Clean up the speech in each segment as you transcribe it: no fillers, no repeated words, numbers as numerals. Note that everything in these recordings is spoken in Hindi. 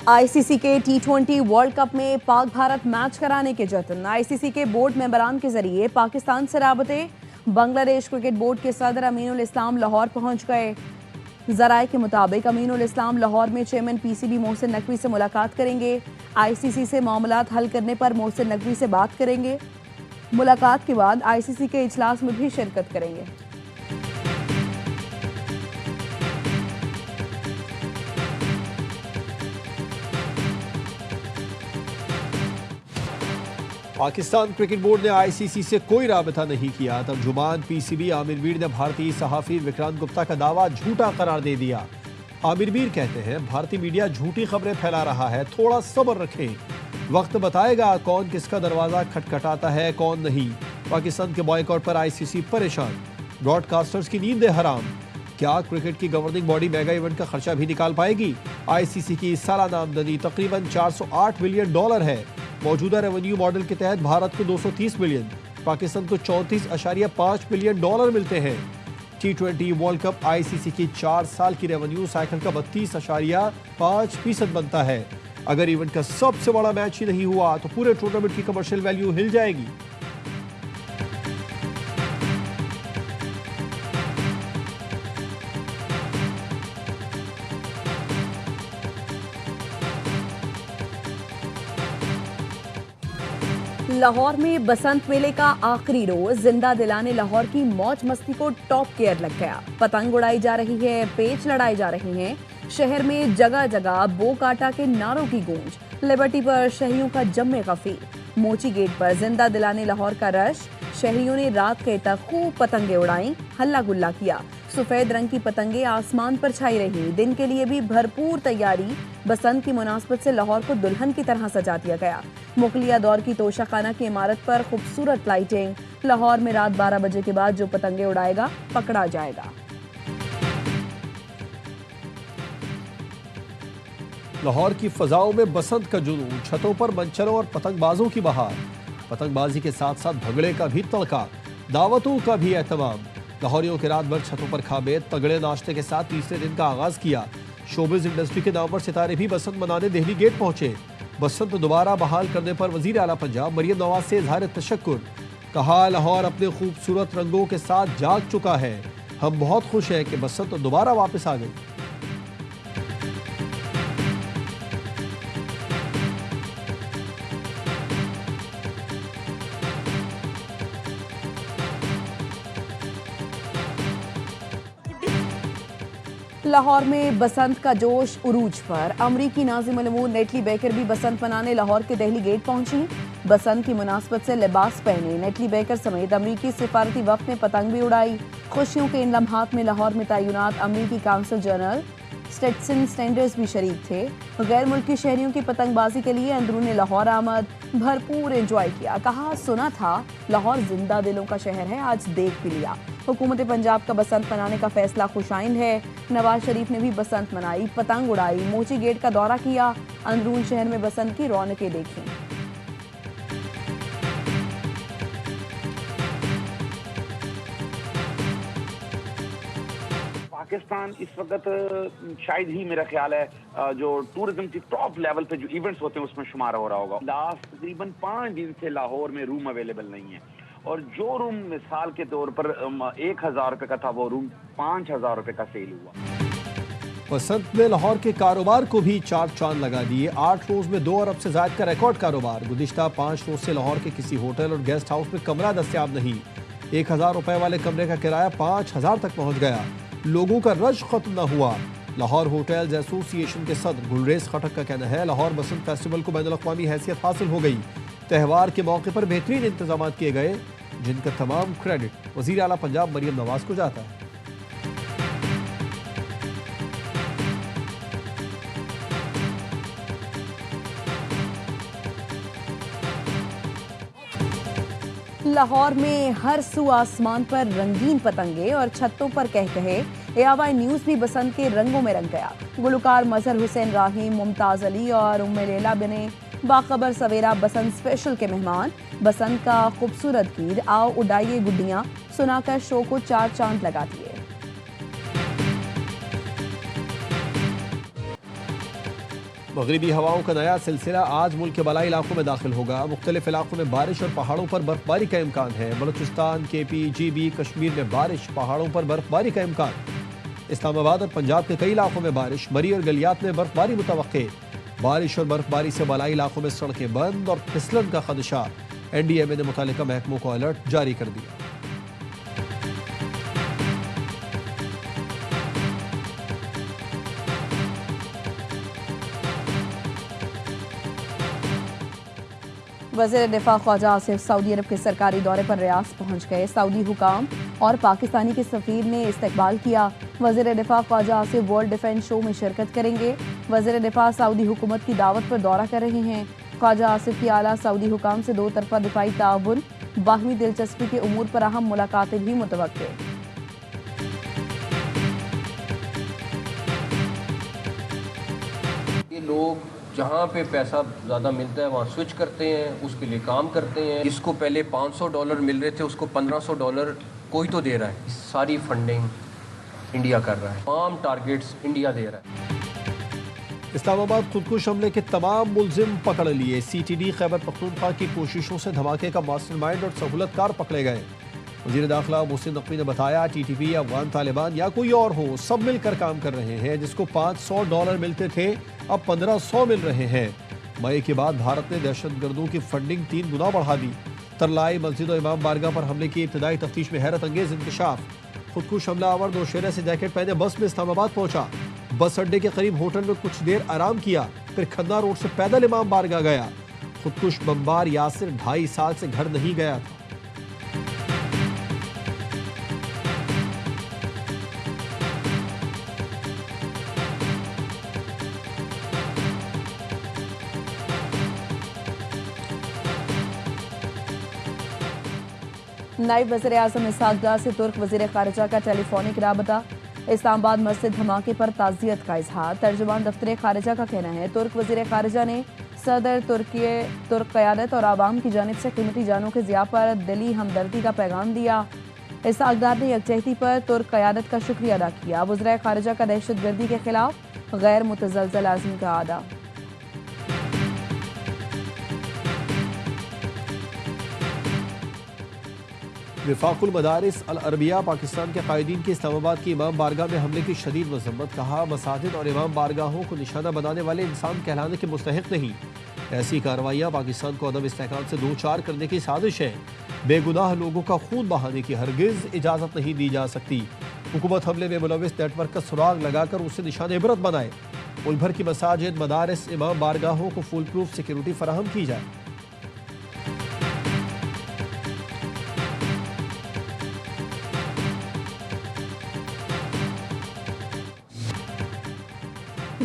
आईसीसी के टी20 वर्ल्ड कप में पाक भारत मैच कराने के जतन। आईसीसी के बोर्ड मेंबरान के जरिए पाकिस्तान से राबते। बांग्लादेश क्रिकेट बोर्ड के सदर अमीनुल इस्लाम लाहौर पहुंच गए। जराये के मुताबिक अमीनुल इस्लाम लाहौर में चेयरमैन पीसीबी मोहसिन नकवी से मुलाकात करेंगे। आईसीसी से मामलात हल करने पर मोहसिन नकवी से बात करेंगे। मुलाकात के बाद आईसीसी के इजलास में भी शिरकत करेंगे। पाकिस्तान क्रिकेट बोर्ड ने आईसीसी से कोई राबता नहीं किया। तर्जुमान पीसीबी आमिर मीर ने भारतीय सहाफी विक्रांत गुप्ता का दावा झूठा करार दे दिया। आमिर मीर कहते हैं भारतीय मीडिया झूठी खबरें फैला रहा है, थोड़ा सब्र रखें, वक्त बताएगा कौन किसका दरवाजा खटखटाता है कौन नहीं। पाकिस्तान के बॉयकॉट पर आईसीसी परेशान, ब्रॉडकास्टर्स की नींद हराम। क्या क्रिकेट की गवर्निंग बॉडी मेगा इवेंट का खर्चा भी निकाल पाएगी? आईसीसी की सालाना आमदनी तकरीबन $408 मिलियन है। मौजूदा रेवेन्यू मॉडल के तहत भारत को 230 मिलियन, पाकिस्तान को 34.5 मिलियन डॉलर मिलते हैं। टी20 वर्ल्ड कप आईसीसी की 4 साल की रेवेन्यू साइकिल का 32.5% बनता है। अगर इवेंट का सबसे बड़ा मैच ही नहीं हुआ तो पूरे टूर्नामेंट की कमर्शियल वैल्यू हिल जाएगी। लाहौर में बसंत मेले का आखिरी रोज जिंदा दिलाने लाहौर की मौज मस्ती को टॉप गियर लग गया। पतंग उड़ाई जा रही है, पेच लड़ाए जा रहे हैं। शहर में जगह जगह बो काटा के नारों की गूंज। लिबर्टी पर शहरियों का जम्मे काफी। मोची गेट पर जिंदा दिलाने लाहौर का रश। शहरियों ने रात के तक खूब पतंगे उड़ाई, हल्ला गुल्ला किया। सफेद रंग की पतंगे आसमान पर छाई रही। दिन के लिए भी भरपूर तैयारी। बसंत की मुनासबत से लाहौर को दुल्हन की तरह सजा दिया गया। मुगलिया दौर की तोशाखाना की इमारत पर खूबसूरत लाइटिंग। लाहौर में रात 12 बजे के बाद जो पतंगे उड़ाएगा पकड़ा जाएगा। लाहौर की फजाओं में बसंत का जुनून, छतों पर मंचरों और पतंगबाजों की बहार। पतंगबाजी के साथ साथ भगड़े का भी तड़का, दावतों का भी एहतमाम। लाहौरियों के रात भर छतों पर खाबे तगड़े नाश्ते के साथ तीसरे दिन का आगाज किया। शोबिज इंडस्ट्री के नाम पर सितारे भी बसंत मनाने दिल्ली गेट पहुंचे। बसंत दोबारा बहाल करने पर वजीर आला पंजाब मरियम नवाज से इजहार तशक्कुर। कहा लाहौर अपने खूबसूरत रंगों के साथ जाग चुका है। हम बहुत खुश हैं कि बसंत दोबारा वापस आ गई। लाहौर में बसंत का जोश उरूज पर। अमरीकी नाज़िम अल-अमूर नेटली बेकर भी बसंत मनाने लाहौर के दिल्ली गेट पहुंची। बसंत की मुनासबत से लिबास पहने नेटली बेकर समेत अमरीकी सिफारती वफ्द ने पतंग भी उड़ाई। खुशियों के इन लम्हात में लाहौर में तैनात अमरीकी काउंसिल जनरल स्टेटसन स्टैंडर्स भी शरीक थे। गैर मुल्की शहरियों की पतंगबाजी के लिए अंदरूनी लाहौर आमद, भरपूर एंजॉय किया। कहा सुना था लाहौर जिंदा दिलों का शहर है, आज देख भी लिया। हुकूमत पंजाब का बसंत मनाने का फैसला खुशाइंद है। नवाज शरीफ ने भी बसंत मनाई, पतंग उड़ाई, मोची गेट का दौरा किया। अंदरून शहर में बसंत की रौनकें देखी। पाकिस्तान इस वक्त शायद ही मेरा ख्याल है जो टूरिज्म की टॉप लेवल पे जो इवेंट्स होते हैं उसमें शुमार हो रहा होगा। लास्ट तकरीबन 5 दिन से लाहौर में रूम अवेलेबल नहीं है और जो रूम मिसाल के तौर पर 1000 रुपए का था वो रूम 5000 रुपए का सेल हुआ। बसंत में लाहौर के कारोबार को भी 4 चांद लगा दिए। 8 रोज में 2 अरब से ज्यादा का रिकॉर्ड कारोबार। गुज़िश्ता 5 रोज से लाहौर के किसी होटल और गेस्ट हाउस में कमरा दस्तयाब नहीं। 1000 रुपए वाले कमरे का किराया 5000 तक पहुंच गया। लोगों का रश खत्म न हुआ। लाहौर होटल्स एसोसिएशन के सदर गुलरेज खटक का कहना है लाहौर बसंत फेस्टिवल को बैनुल-अक़वामी हैसियत हासिल हो गई। त्यौहार के मौके पर बेहतरीन इंतजाम किए गए, जिनका तमाम क्रेडिट वजीर आला पंजाब मरियम नवाज को जाता है। लाहौर में हर सू आसमान पर रंगीन पतंगे और छतों पर कह कहे। एआवाई न्यूज भी बसंत के रंगों में रंग गया। गुलकार मजहर हुसैन राहीम, मुमताज अली और उम्मे लैला बने बाखबर सवेरा बसंत स्पेशल के मेहमान। बसंत का खूबसूरत गीत आओ उड़ाइए गुड्डियां सुनाकर शो को 4 चांद लगा दिए। मगरिबी हवाओं का नया सिलसिला आज मुल्क के बलाई इलाकों में दाखिल होगा। मुख्तलिफ इलाकों में बारिश और पहाड़ों पर बर्फबारी का इम्कान है। बलूचिस्तान, KP, GB, कश्मीर में बारिश, पहाड़ों पर बर्फबारी का इम्कान। इस्लामाबाद और पंजाब के कई इलाकों में बारिश, मरी और गलियात में बर्फबारी मुतवक्के। बारिश और बर्फबारी से बलाई इलाकों में सड़कें बंद और फिसलन का खदशा। NDMA ने मुतल्लिका महकमों को अलर्ट जारी कर दिया। वज़ीर दिफा ख्वाजा आसिफ सऊदी अरब के सरकारी दौरे पर रियाद पहुंच गए। सऊदी हुकाम और पाकिस्तानी के सफीर ने इस्तकबाल किया। वज़ीर दिफा Khawaja Asif world defence show में शिरकत करेंगे। वज़ीर दिफा सऊदी हुकूमत की दावत पर दौरा कर रहे हैं। ख्वाजा आसिफ की आला सऊदी हुकाम से दो तरफा दिफाई ताउन, बाहमी दिलचस्पी के उमूर पर अहम मुलाकातें भी मुतवक्के। ये लोग जहाँ पे पैसा ज़्यादा मिलता है वहाँ स्विच करते हैं, उसके लिए काम करते हैं। जिसको पहले $500 मिल रहे थे उसको $1500 कोई तो दे रहा है। सारी फंडिंग इंडिया कर रहा है, तमाम टारगेट्स इंडिया दे रहा है। इस्लामाबाद खुदकुश हमले के तमाम मुलजिम पकड़ लिए। CTD खैबर पख्तूनख्वा की कोशिशों से धमाके का मास्टरमाइंड और सहूलतकार पकड़े गए। वज़ीर दाखिला मोहसिन नकवी ने बताया, TTP, अफगान तालिबान या कोई और हो, सब मिलकर काम कर रहे हैं। जिसको $500 मिलते थे अब 1500 मिल रहे हैं। मई के बाद भारत ने दहशतगर्दों की फंडिंग 3 गुना बढ़ा दी। तरलाई मस्जिद और इमाम बारगाह पर हमले की इब्तदाई तफ्तीश में हैरत अंगेज इंकशाफ। खुदकुश हमलावर नौशेरा से जैकेट पहने बस में इस्लामाबाद पहुंचा। बस अड्डे के करीब होटल में कुछ देर आराम किया, फिर खन्ना रोड से पैदल इमाम बारगाह गया। खुदकुश बमबार यासिर 2.5 साल से घर नहीं गया था। नायब वज़ीर आज़म इसहाक डार से तुर्क वज़ीर ख़ारिजा का टेलीफोनिक राबता। इस्लामाबाद मस्जिद धमाके पर ताज़ियत का इजहार। तर्जुमान दफ्तर ख़ारिजा का कहना है, तुर्क वज़ीर ख़ारिजा ने सदर तुर्क क़यादत और आवाम की जानिब से कीमती जानों के ज़िया पर दिली हमदर्दी का पैगाम दिया। इसहाक डार ने यकजहती पर तुर्क क़यादत का शुक्रिया अदा किया। वज़ीर ख़ारिजा का दहशतगर्दी के खिलाफ गैर मुतज़लज़ल आज़मी का आदा। वफाकुल मदारिस अल अरबिया पाकिस्तान के कायदीन की इस्लामाबाद की इमाम बारगाह में हमले की शदीद मजम्मत। कहा, मसाजिद और इमाम बारगाहों को निशाना बनाने वाले इंसान कहलाने के मुस्तहिक नहीं। ऐसी कार्रवाइयाँ पाकिस्तान को अदम इस्तेहकाम से दो चार करने की साजिश है। बेगुनाह लोगों का खून बहाने की हरगिज इजाज़त नहीं दी जा सकती। हुकूमत हमले में मुलविस नेटवर्क का सुराग लगाकर उसे निशान इबरत बनाए। मुल्क भर की मसाजिद, मदारिस, इमाम बारगाहों को फुल प्रूफ सिक्योरिटी फराहम की जाए।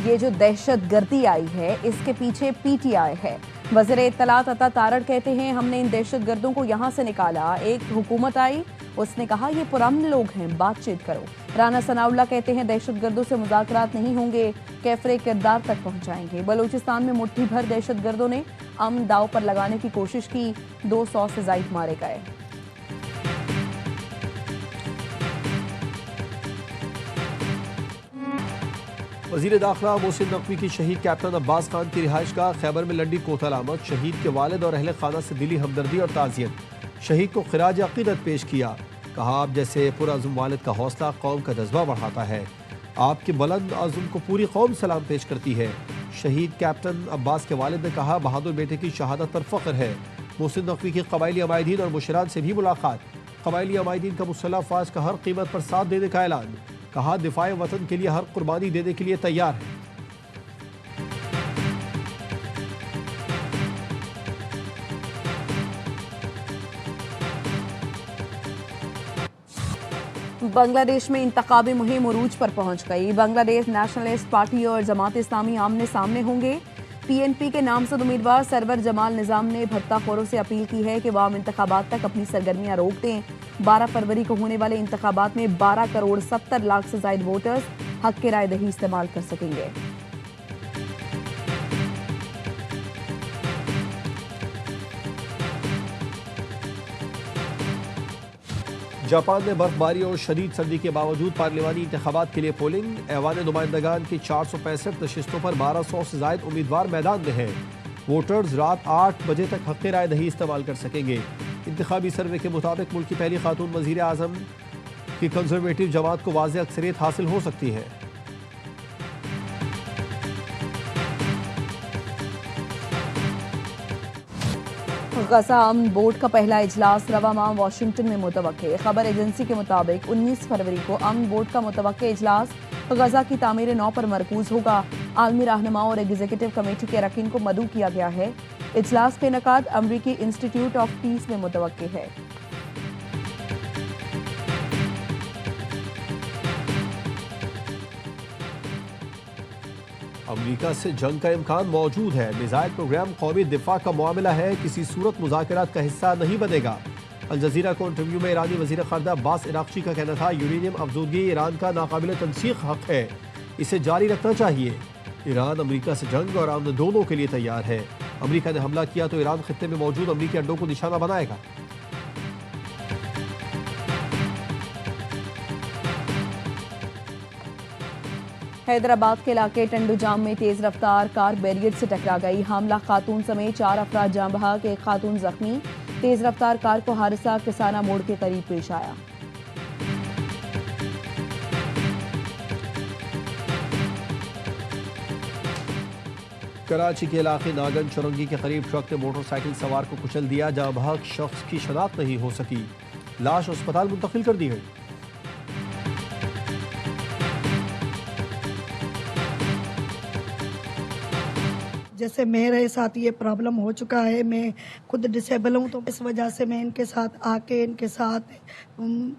ये जो दहशतगर्दी आई है इसके पीछे PTI है। वज़ीर इत्तलात अता तारड़ कहते हैं, हमने इन दहशतगर्दों को यहाँ से निकाला। एक हुकूमत आई, उसने कहा ये पुराने लोग हैं, बातचीत करो। राना सनाउल्लाह कहते हैं, दहशतगर्दों से मुज़ाकरात नहीं होंगे, कैफरे किरदार तक पहुँचाएंगे। बलूचिस्तान में मुट्ठी भर दहशतगर्दों ने अमन दाव पर लगाने की कोशिश की, 200 से ज़ायद मारे गए। वज़ीर दाखिला मोहसिन नकवी की शहीद कैप्टन अब्बास खान की रिहाइश का खैबर में लंडी कोतल आमद। शहीद के वालिद और अहले खाना से दिली हमदर्दी और ताज़ियत। शहीद को खिराज अक़ीदत पेश किया। कहा, आप जैसे पुरअज़्म वालिद का हौसला कौम का जज्बा बढ़ाता है। आपके बुलंद अज़्म को पूरी कौम सलाम पेश करती है। शहीद कैप्टन अब्बास के वालिद ने कहा, बहादुर बेटे की शहादत पर फ़ख्र है। मोहसिन नकवी की कबायली अमायदीन और मुशरान से भी मुलाकात। कबायली अमायदीन का मुसल्लह अफ़वाज का हर कीमत पर साथ देने का ऐलान। कहा, दिफाए वतन के लिए हर कुर्बानी देने के लिए तैयार है। बांग्लादेश में इंतखाबी मुहिम उरूज पर पहुंच गई। बांग्लादेश नेशनलिस्ट पार्टी और जमात इस्लामी आमने सामने होंगे। PNP के नामजद उम्मीदवार सरवर जमाल निजाम ने भत्ताखोरों से अपील की है कि वह आम इंतखाबात तक अपनी सरगर्मियां रोक दें। 12 फरवरी को होने वाले इंतखाबात में 12 करोड़ 70 लाख से ज्यादा वोटर्स हक के राय दही इस्तेमाल कर सकेंगे। जापान में बर्फबारी और शदीद सर्दी के बावजूद पार्लिमानी इंतखाबात के लिए पोलिंग। ऐवान नुमाइंदगान की 465 नशिस्तों पर 1200 से जायद उम्मीदवार मैदान में हैं। वोटर्स रात 8 बजे तक हक़ राय दही इस्तेमाल कर सकेंगे। इंतखाबी सर्वे के मुताबिक मुल्क की पहली खातून वज़ीर आज़म की कंजर्वेटिव जमात को वाज़ेह अक्सरियत हासिल हो सकती है। गजा अमन बोर्ड का पहला इजलास रवा माह वाशिंगटन में मुतवक्के। खबर एजेंसी के मुताबिक 19 फरवरी को अमन बोर्ड का मुतवक्के इजलास गजा की तामीर नौ पर मरकूज होगा। आलमी रहनुमाओं और एग्जीक्यूटिव कमेटी के अरकान को मदऊ किया गया है। इजलास का इनेकाद अमरीकी इंस्टीट्यूट ऑफ पीस में मुतवक्के है। अमरीका से जंग का इम्कान मौजूद है। मिसाइल प्रोग्राम कौमी दिफा का मामला है, किसी सूरत मुज़ाकरात का हिस्सा नहीं बनेगा। अल जज़ीरा को इंटरव्यू में ईरानी वज़ीर ख़ारजा अब्बास इराक़ची का कहना था, यूरेनियम अफजूदगी ईरान का नाकाबिल तनसीख हक़ है, इसे जारी रखना चाहिए। ईरान अमरीका से जंग और अमन दोनों के लिए तैयार है। अमरीका ने हमला किया तो ईरान खित्ते में मौजूद अमरीकी अड्डों को निशाना बनाएगा। हैदराबाद के इलाके टंडूजाम में तेज रफ्तार कार बैरियर से टकरा गई। हमला खातून समेत 4 अफराद जाँ बहक, एक खातून जख्मी। तेज रफ्तार कार को हादसा किसाना मोड़ के करीब पेश आया। कराची के इलाके नागन चुरंगी के करीब ट्रक ने मोटरसाइकिल सवार को कुचल दिया। जाँ बहक शख्स की शनाख्त नहीं हो सकी, लाश अस्पताल मुंतकिल कर दी गई। जैसे मेरे साथ ये प्रॉब्लम हो चुका है, मैं खुद डिसेबल हूँ, तो इस वजह से मैं इनके साथ आके इनके साथ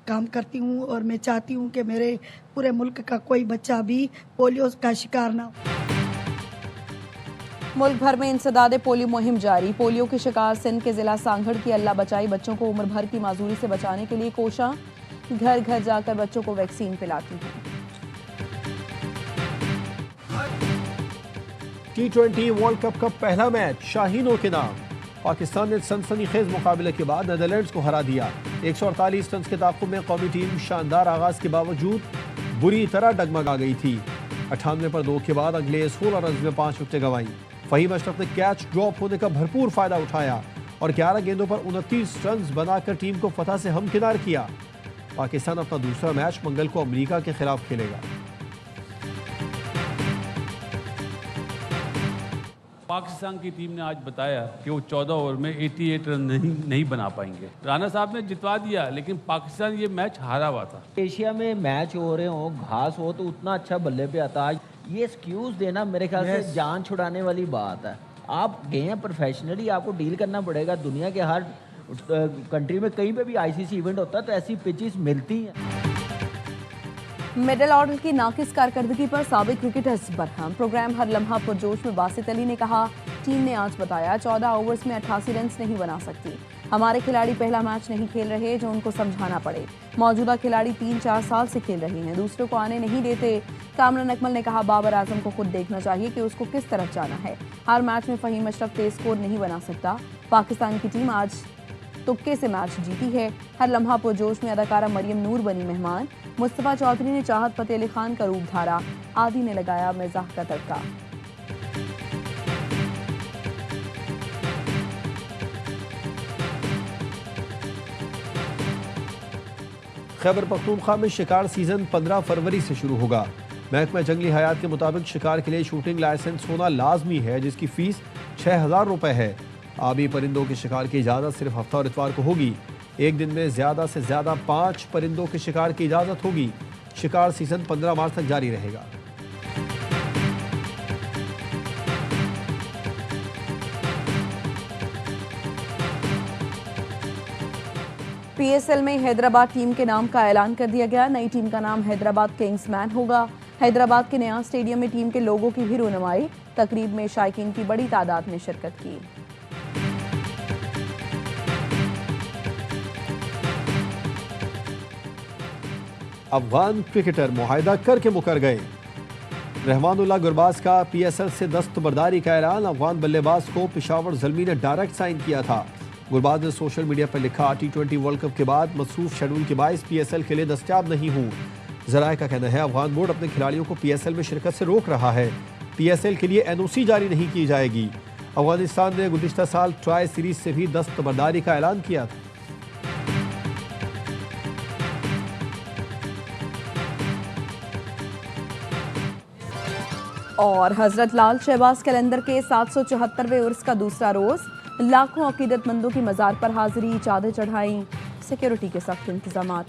काम करती हूँ और मैं चाहती हूँ कि मेरे पूरे मुल्क का कोई बच्चा भी पोलियो का शिकार ना हो। मुल्क भर में इंसदाद पोलियो मुहिम जारी। पोलियो के शिकार सिंध के जिला सांगड़ की अल्लाह बचाई बच्चों को उम्र भर की माजूरी से बचाने के लिए कोशा घर घर जाकर बच्चों को वैक्सीन पिलाती है। T20 वर्ल्ड कप का पहला मैच शाहीनों के नाम। पाकिस्तान ने सनसनीखेज मुकाबले के बाद नीदरलैंड्स को हरा दिया। 148 रन के ताक़ुब में कौमी टीम शानदार आगाज के बावजूद बुरी तरह डगमगा गई थी। 98 पर 2 के बाद अगले 16 रन में 5 विकेटें गंवाई। फहीम अशरफ ने कैच ड्रॉप होने का भरपूर फायदा उठाया और 11 गेंदों पर 29 रन बनाकर टीम को फतह से हमकिनार किया। पाकिस्तान अपना दूसरा मैच मंगल को अमेरिका के खिलाफ खेलेगा। पाकिस्तान की टीम ने आज बताया कि वो 14 ओवर में 88 रन नहीं बना पाएंगे। राणा साहब ने जितवा दिया, लेकिन पाकिस्तान ये मैच हारा हुआ था। एशिया में मैच हो रहे हो, घास हो तो उतना अच्छा बल्ले पे आता है। ये एक्सक्यूज देना मेरे ख्याल से जान छुड़ाने वाली बात है। आप गए हैं प्रोफेशनली, आपको डील करना पड़ेगा। दुनिया के हर कंट्री में कहीं पे भी आईसीसी इवेंट होता है तो ऐसी पिचेस मिलती हैं। मिडिल ऑर्डर की नाकिस कारकर्दगी पर साबिक क्रिकेटर्स बरहम। प्रोग्राम हर लम्हा पुरजोश में बासित अली ने कहा, टीम ने आज बताया 14 ओवर्स में 88 रन नहीं बना सकती। हमारे खिलाड़ी पहला मैच नहीं खेल रहे जो उनको समझाना पड़े। मौजूदा खिलाड़ी 3-4 साल से खेल रहे हैं, दूसरों को आने नहीं देते। कामरान अकमल ने कहा, बाबर आजम को खुद देखना चाहिए कि उसको किस तरफ जाना है। हर मैच में फहीम अशरफ तेज स्कोर नहीं बना सकता। पाकिस्तान की टीम आज तुक्के से मैच जीती है। हर लम्हा पुरजोश में अदाकारा मरियम नूर बनी मेहमान। मुस्तफा चौधरी ने चाहत फतेह अली खान का रूप धारा। आदि ने लगाया मिजाह का तड़का। खैबर पख्तूनख्वा में शिकार सीजन 15 फरवरी से शुरू होगा। महकमा जंगली हयात के मुताबिक शिकार के लिए शूटिंग लाइसेंस होना लाजमी है, जिसकी फीस 6000 रुपए है। आबी परिंदों के शिकार की इजाज़त सिर्फ हफ्ता और इतवार को होगी। एक दिन में ज़्यादा से ज़्यादा 5 परिंदों के शिकार की इजाज़त होगी। शिकार सीजन 15 मार्च तक जारी रहेगा। पीएसएल में हैदराबाद टीम के नाम का ऐलान कर दिया गया। नई टीम का नाम हैदराबाद किंग्समैन होगा। हैदराबाद के नया स्टेडियम में टीम के लोगों की भी रुनमाई। तकरीब में शायकीन की बड़ी तादाद में शिरकत की। अफगान क्रिकेटर मुआहदा करके मुकर गए। रहमानुल्लाह गुरबाज का पीएसएल से दस्तबरदारी का ऐलान। अफगान बल्लेबाज को पेशावर ज़ल्मी ने डायरेक्ट साइन किया था। गुरबाज ने सोशल मीडिया पर लिखा, T20 वर्ल्ड कप के बाद मसरूफ शेड्यूल के बायस PSL के लिए दस्तयाब नहीं हूँ। जराए का कहना है अफगान बोर्ड अपने खिलाड़ियों को PSL में शिरकत से रोक रहा है। PSL के लिए NOC जारी नहीं की जाएगी। अफगानिस्तान ने गुज़िश्ता साल ट्राई सीरीज से भी दस्तबरदारी का ऐलान किया था। और हजरत लाल शहबाज कैलेंडर के 774वें उर्स का दूसरा रोज लाखों अकीदतमंदों की मज़ार पर हाजिरी, चादर चढ़ाई, सिक्योरिटी के सख्त इंतजामात।